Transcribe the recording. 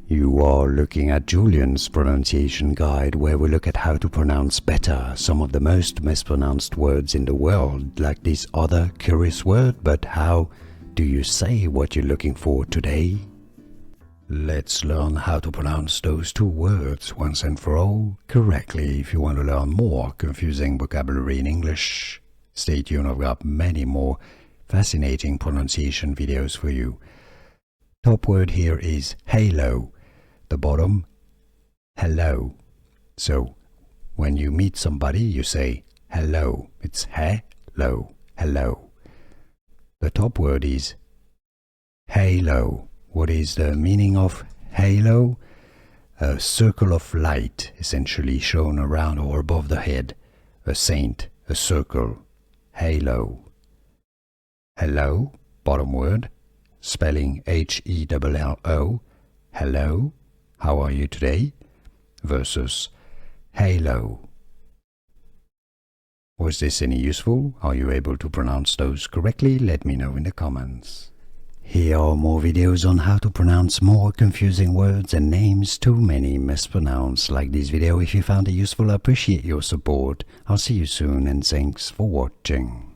You are looking at Julian's pronunciation guide, where we look at how to pronounce better some of the most mispronounced words in the world, like this other curious word. But how do you say what you're looking for today? Let's learn how to pronounce those two words once and for all correctly. If you want to learn more confusing vocabulary in English, stay tuned. I've got many more fascinating pronunciation videos for you. Top word here is halo. The bottom, hello. So when you meet somebody, you say hello. It's hello, hello. The top word is halo. What is the meaning of halo? A circle of light, essentially shown around or above the head. A saint, a circle, halo. Hello, bottom word, spelling H-E-L-L-O, hello, how are you today? Versus halo. Was this any useful? Are you able to pronounce those correctly? Let me know in the comments. Here are more videos on how to pronounce more confusing words and names too many mispronounced. Like this video if you found it useful. I appreciate your support. I'll see you soon and thanks for watching.